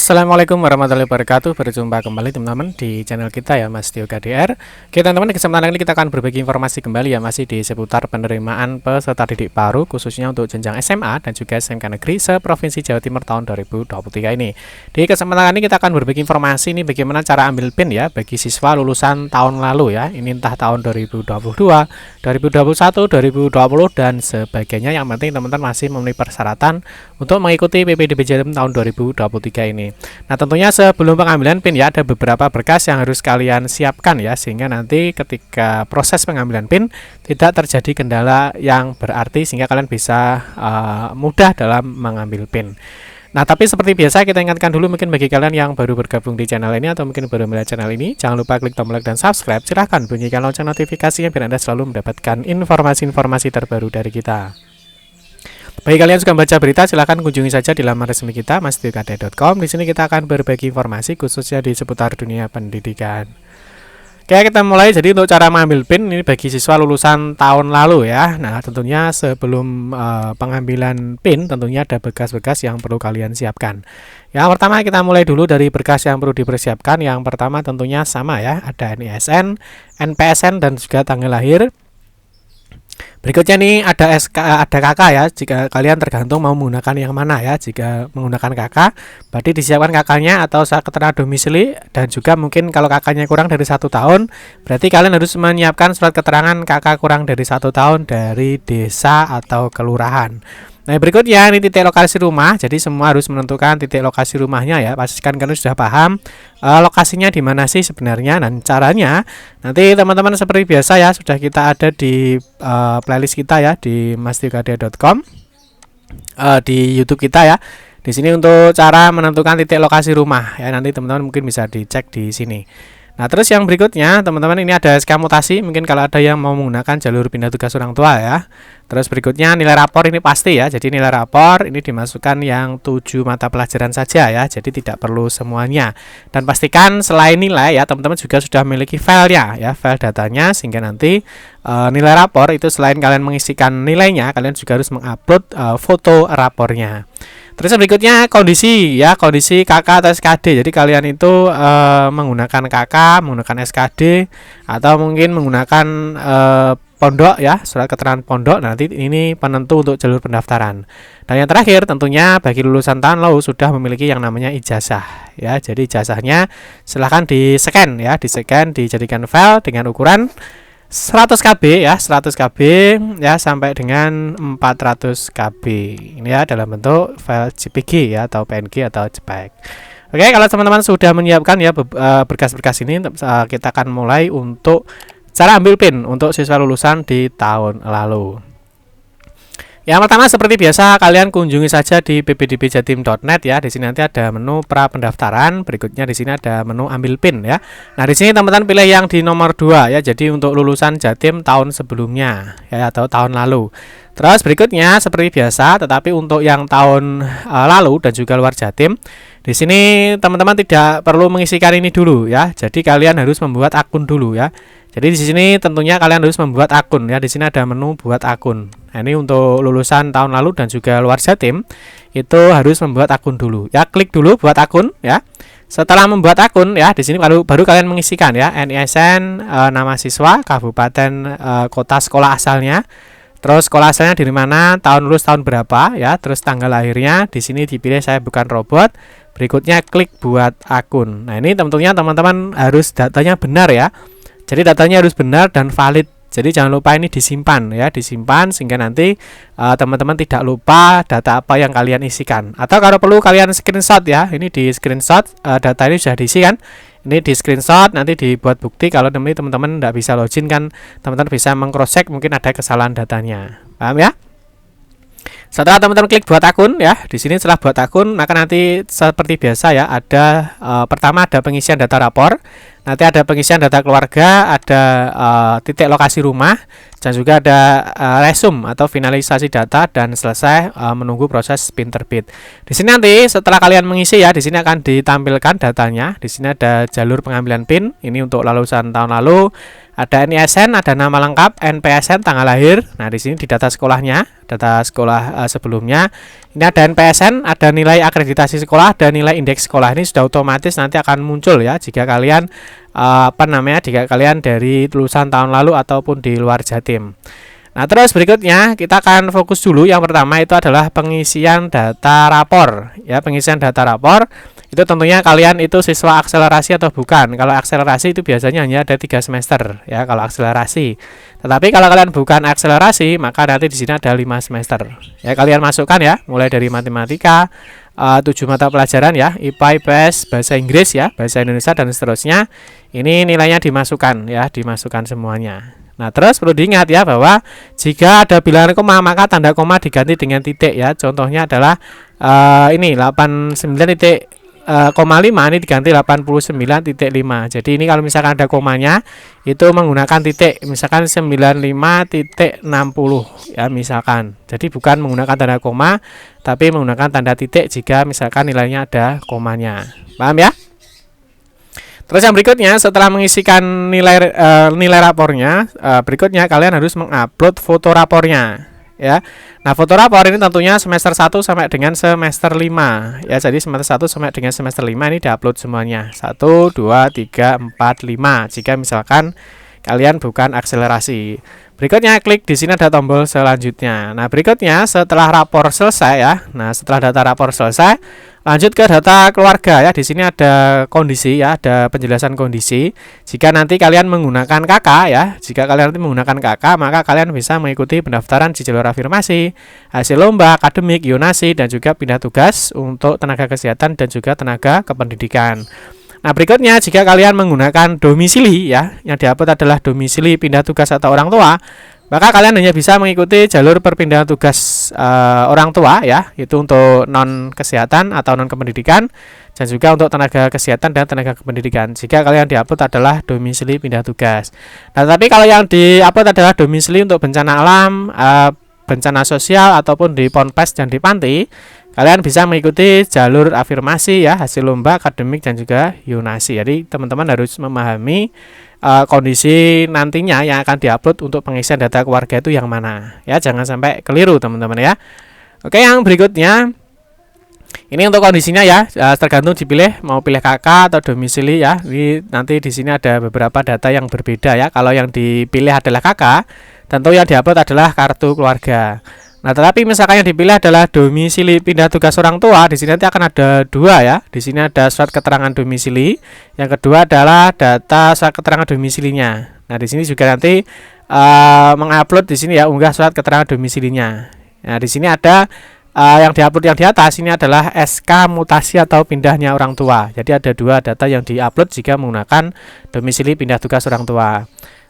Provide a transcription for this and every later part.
Assalamualaikum warahmatullahi wabarakatuh. Berjumpa kembali teman-teman di channel kita ya, Mas Tio KDR. Oke teman-teman, di kesempatan ini kita akan berbagi informasi kembali ya, masih di seputar penerimaan peserta didik baru khususnya untuk jenjang SMA dan juga SMK Negeri se-Provinsi Jawa Timur tahun 2023 ini. Di kesempatan ini kita akan berbagi informasi ini bagaimana cara ambil PIN ya bagi siswa lulusan tahun lalu ya. Ini entah tahun 2022, 2021, 2020 dan sebagainya. Yang penting teman-teman masih memenuhi persyaratan untuk mengikuti PPDB Jatim tahun 2023 ini. Nah tentunya sebelum pengambilan PIN ya ada beberapa berkas yang harus kalian siapkan ya, sehingga nanti ketika proses pengambilan PIN tidak terjadi kendala yang berarti sehingga kalian bisa mudah dalam mengambil PIN. Nah tapi seperti biasa kita ingatkan dulu, mungkin bagi kalian yang baru bergabung di channel ini atau mungkin baru melihat channel ini, jangan lupa klik tombol like dan subscribe, silahkan bunyikan lonceng notifikasinya biar Anda selalu mendapatkan informasi-informasi terbaru dari kita. Bagi kalian suka baca berita, silahkan kunjungi saja di laman resmi kita mastiokade.com. Di sini kita akan berbagi informasi khususnya di seputar dunia pendidikan. Oke, kita mulai. Jadi untuk cara mengambil PIN ini bagi siswa lulusan tahun lalu ya. Nah, tentunya sebelum pengambilan PIN tentunya ada berkas-berkas yang perlu kalian siapkan. Yang pertama kita mulai dulu dari berkas yang perlu dipersiapkan. Yang pertama tentunya sama ya, ada NISN, NPSN dan juga tanggal lahir. Berikutnya nih ada KK ya, jika kalian tergantung mau menggunakan yang mana ya. Jika menggunakan KK, berarti disiapkan KK-nya atau surat keterangan domisili, dan juga mungkin kalau KK-nya kurang dari 1 tahun, berarti kalian harus menyiapkan surat keterangan KK kurang dari 1 tahun dari desa atau kelurahan. Nah berikutnya ini titik lokasi rumah, jadi semua harus menentukan titik lokasi rumahnya ya. Pastikan kalian sudah paham lokasinya di mana sih sebenarnya, dan caranya nanti teman-teman seperti biasa ya, sudah kita ada di playlist kita ya di mastiokade.com, di YouTube kita ya. Di sini untuk cara menentukan titik lokasi rumah ya, nanti teman-teman mungkin bisa dicek di sini. Nah terus yang berikutnya teman-teman ini ada SK mutasi, mungkin kalau ada yang mau menggunakan jalur pindah tugas orang tua ya. Terus berikutnya nilai rapor ini pasti ya, jadi nilai rapor ini dimasukkan yang 7 mata pelajaran saja ya, jadi tidak perlu semuanya. Dan pastikan selain nilai ya teman-teman juga sudah memiliki filenya ya, file datanya, sehingga nanti nilai rapor itu selain kalian mengisikan nilainya, kalian juga harus mengupload foto rapornya. Terus berikutnya kondisi ya, kondisi KK atau SKD. Jadi kalian itu menggunakan KK, menggunakan SKD, atau mungkin menggunakan pondok ya, surat keterangan pondok. Nanti ini penentu untuk jalur pendaftaran. Dan yang terakhir tentunya bagi lulusan tahun lalu sudah memiliki yang namanya ijazah ya. Jadi ijazahnya silahkan di-scan ya, di-scan, dijadikan file dengan ukuran 100 KB ya, 100 KB ya sampai dengan 400 KB. Ini ya dalam bentuk file JPG ya, atau PNG atau JPEG. Oke, kalau teman-teman sudah menyiapkan ya berkas-berkas ini, kita akan mulai untuk cara ambil PIN untuk siswa lulusan di tahun lalu. Yang pertama seperti biasa kalian kunjungi saja di ppdbjatim.net ya. Di sini nanti ada menu pra pendaftaran, berikutnya di sini ada menu ambil PIN ya. Nah, di sini teman-teman pilih yang di nomor 2 ya. Jadi untuk lulusan Jatim tahun sebelumnya ya, atau tahun lalu. Terus berikutnya seperti biasa, tetapi untuk yang tahun lalu dan juga luar Jatim, di sini teman-teman tidak perlu mengisikan ini dulu ya. Jadi kalian harus membuat akun dulu ya. Jadi di sini tentunya kalian harus membuat akun ya. Di sini ada menu buat akun. Nah, ini untuk lulusan tahun lalu dan juga luar Jatim itu harus membuat akun dulu. Ya, klik dulu buat akun ya. Setelah membuat akun ya, di sini baru kalian mengisikan ya NISN, nama siswa, kabupaten, kota sekolah asalnya. Terus sekolah asalnya dari mana, tahun lulus tahun berapa ya, terus tanggal lahirnya. Di sini dipilih saya bukan robot. Berikutnya klik buat akun. Nah, ini tentunya teman-teman harus datanya benar ya. Jadi datanya harus benar dan valid. Jadi jangan lupa ini disimpan ya, disimpan sehingga nanti teman-teman tidak lupa data apa yang kalian isikan. Atau kalau perlu kalian screenshot ya. Ini di screenshot, data ini sudah diisi kan. Ini di screenshot, nanti dibuat bukti kalau teman-teman tidak bisa login kan, teman-teman bisa meng-cross check mungkin ada kesalahan datanya. Paham ya? Setelah teman-teman klik buat akun ya, di sini setelah buat akun maka nanti seperti biasa ya, ada pertama ada pengisian data rapor, nanti ada pengisian data keluarga, ada titik lokasi rumah, dan juga ada resume atau finalisasi data, dan selesai menunggu proses PIN terbit. Di sini nanti setelah kalian mengisi ya, di sini akan ditampilkan datanya. Di sini ada jalur pengambilan PIN, ini untuk lulusan tahun lalu. Ada NISN, ada nama lengkap, NPSN, tanggal lahir. Nah, di sini di data sekolahnya, data sekolah sebelumnya. Ini ada NPSN, ada nilai akreditasi sekolah, ada nilai indeks sekolah. Ini sudah otomatis nanti akan muncul ya jika kalian jika kalian dari lulusan tahun lalu ataupun di luar Jatim. Nah, terus berikutnya kita akan fokus dulu. Yang pertama itu adalah pengisian data rapor. Ya, pengisian data rapor itu tentunya kalian itu siswa akselerasi atau bukan. Kalau akselerasi itu biasanya hanya ada 3 semester ya kalau akselerasi. Tetapi kalau kalian bukan akselerasi, maka nanti di sini ada 5 semester. Ya, kalian masukkan ya, mulai dari matematika, 7 mata pelajaran ya, IPA, IPS, bahasa Inggris ya, bahasa Indonesia dan seterusnya. Ini nilainya dimasukkan ya, dimasukkan semuanya. Nah, terus perlu diingat ya bahwa jika ada bilangan koma maka tanda koma diganti dengan titik ya. Contohnya adalah ini 89,5 ini diganti 89,5. Jadi ini kalau misalkan ada komanya itu menggunakan titik, misalkan 95,60 ya misalkan. Jadi bukan menggunakan tanda koma tapi menggunakan tanda titik jika misalkan nilainya ada komanya. Paham ya? Terus yang berikutnya setelah mengisikan nilai rapornya, berikutnya kalian harus mengupload foto rapornya ya. Nah, foto rapor ini tentunya semester 1 sampai dengan semester 5 ya. Jadi semester 1 sampai dengan semester 5 ini diupload semuanya. 1 2 3 4 5 jika misalkan kalian bukan akselerasi. Berikutnya klik di sini ada tombol selanjutnya. Nah, berikutnya setelah rapor selesai ya. Nah, setelah data rapor selesai, lanjut ke data keluarga ya. Di sini ada kondisi ya, ada penjelasan kondisi. Jika nanti kalian menggunakan KK ya, jika kalian nanti menggunakan KK, maka kalian bisa mengikuti pendaftaran di jalur afirmasi, hasil lomba, akademik, yonasi dan juga pindah tugas untuk tenaga kesehatan dan juga tenaga kependidikan. Nah, berikutnya jika kalian menggunakan domisili ya, yang diupload adalah domisili, pindah tugas atau orang tua, maka kalian hanya bisa mengikuti jalur perpindahan tugas orang tua ya, itu untuk non kesehatan atau non kependidikan dan juga untuk tenaga kesehatan dan tenaga kependidikan. Jika kalian diupload adalah domisili pindah tugas. Nah, tapi kalau yang diupload adalah domisili untuk bencana alam, bencana sosial ataupun di Ponpes dan di Panti, kalian bisa mengikuti jalur afirmasi ya, hasil lomba, akademik dan juga yonasi. Jadi teman-teman harus memahami kondisi nantinya yang akan diupload untuk pengisian data keluarga itu yang mana ya, jangan sampai keliru teman-teman ya. Oke, yang berikutnya ini untuk kondisinya ya, tergantung dipilih mau pilih KK atau domisili ya. Ini nanti di sini ada beberapa data yang berbeda ya. Kalau yang dipilih adalah KK, tentu yang diupload adalah kartu keluarga. Nah, tetapi misalkan yang dipilih adalah domisili pindah tugas orang tua, di sini nanti akan ada 2 ya. Di sini ada surat keterangan domisili, yang kedua adalah data surat keterangan domisilinya. Nah, di sini juga nanti mengupload di sini ya, unggah surat keterangan domisilinya. Nah, di sini ada yang diupload yang di atas ini adalah SK mutasi atau pindahnya orang tua. Jadi ada 2 data yang diupload jika menggunakan domisili pindah tugas orang tua.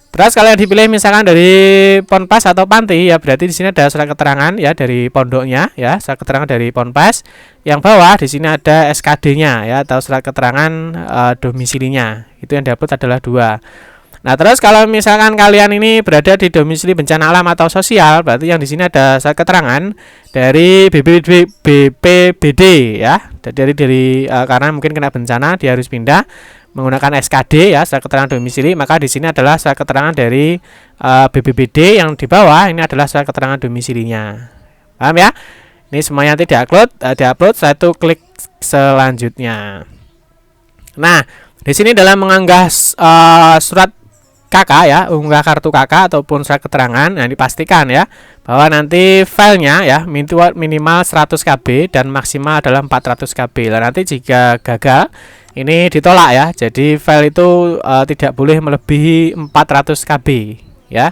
Terus kalau yang dipilih misalkan dari Ponpes atau Panti ya, berarti di sini ada surat keterangan ya dari pondoknya ya, surat keterangan dari Ponpes. Yang bawah di sini ada SKD-nya ya, atau surat keterangan domisilinya. Itu yang diupload adalah 2. Nah, terus kalau misalkan kalian ini berada di domisili bencana alam atau sosial, berarti yang di sini ada surat keterangan dari BPBD ya. Dari karena mungkin kena bencana dia harus pindah menggunakan SKD ya, surat keterangan domisili, maka di sini adalah surat keterangan dari BPBD, yang di bawah ini adalah surat keterangan domisilinya. Paham ya? Ini semuanya nanti diupload, setelah itu klik selanjutnya. Nah, di sini dalam mengunggah surat KK ya, unggah kartu KK ataupun surat keterangan, nah dipastikan ya bahwa nanti filenya ya minimal 100 KB dan maksimal adalah 400 KB. Nah, nanti jika gagal ini ditolak ya. Jadi file itu tidak boleh melebihi 400 KB ya.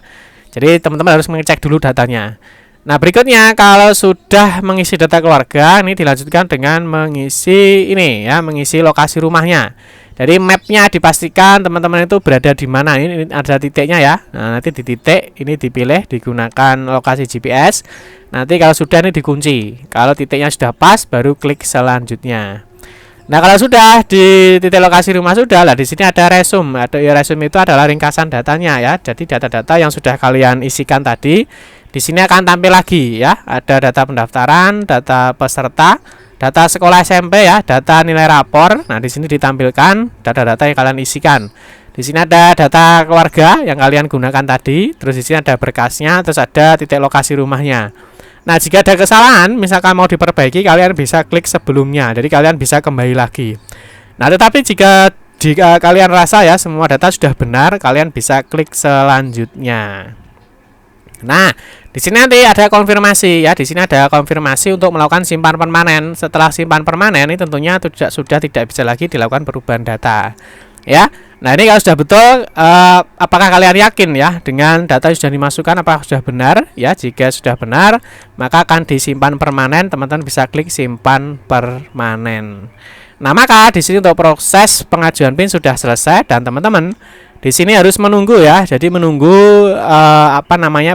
Jadi teman-teman harus mengecek dulu datanya. Nah, berikutnya kalau sudah mengisi data keluarga, ini dilanjutkan dengan mengisi ini ya, mengisi lokasi rumahnya. Jadi mapnya dipastikan teman-teman itu berada di mana. Ini ada titiknya ya. Nah, nanti di titik ini dipilih digunakan lokasi GPS. Nanti kalau sudah ini dikunci. Kalau titiknya sudah pas baru klik selanjutnya. Nah, kalau sudah di titik lokasi rumah sudah, lah di sini ada resume. Resume itu adalah ringkasan datanya ya. Jadi data-data yang sudah kalian isikan tadi di sini akan tampil lagi ya. Ada data pendaftaran, data peserta, data sekolah SMP ya, data nilai rapor. Nah, di sini ditampilkan data-data yang kalian isikan. Di sini ada data keluarga yang kalian gunakan tadi, terus di sini ada berkasnya, terus ada titik lokasi rumahnya. Nah, jika ada kesalahan, misalkan mau diperbaiki, kalian bisa klik sebelumnya. Jadi kalian bisa kembali lagi. Nah, tetapi jika kalian rasa ya semua data sudah benar, kalian bisa klik selanjutnya. Nah, di sini nanti ada konfirmasi ya. Di sini ada konfirmasi untuk melakukan simpan permanen. Setelah simpan permanen ini tentunya sudah tidak bisa lagi dilakukan perubahan data. Ya. Nah, ini kalau sudah betul, apakah kalian yakin ya dengan data yang sudah dimasukkan apakah sudah benar? Ya, jika sudah benar, maka akan disimpan permanen. Teman-teman bisa klik simpan permanen. Nah, maka di sini untuk proses pengajuan PIN sudah selesai dan teman-teman di sini harus menunggu ya. Jadi menunggu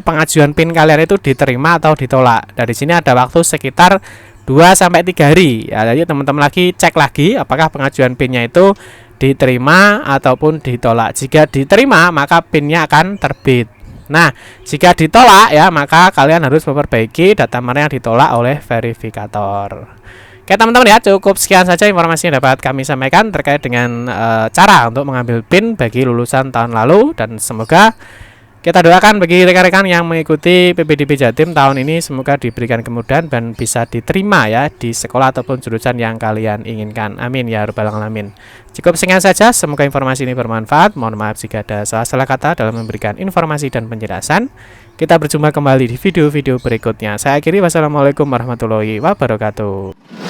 pengajuan PIN kalian itu diterima atau ditolak. Dari sini ada waktu sekitar 2 sampai 3 hari. Ya, jadi teman-teman lagi cek lagi apakah pengajuan PIN-nya itu diterima ataupun ditolak. Jika diterima, maka PIN-nya akan terbit. Nah, jika ditolak ya, maka kalian harus memperbaiki data mana yang ditolak oleh verifikator. Oke teman-teman ya, cukup sekian saja informasi yang dapat kami sampaikan terkait dengan cara untuk mengambil PIN bagi lulusan tahun lalu. Dan semoga kita doakan bagi rekan-rekan yang mengikuti PPDB Jatim tahun ini semoga diberikan kemudahan dan bisa diterima ya di sekolah ataupun jurusan yang kalian inginkan. Amin ya rabbal alamin. Cukup sekian saja, semoga informasi ini bermanfaat. Mohon maaf jika ada salah-salah kata dalam memberikan informasi dan penjelasan. Kita berjumpa kembali di video-video berikutnya. Saya akhiri, wassalamualaikum warahmatullahi wabarakatuh.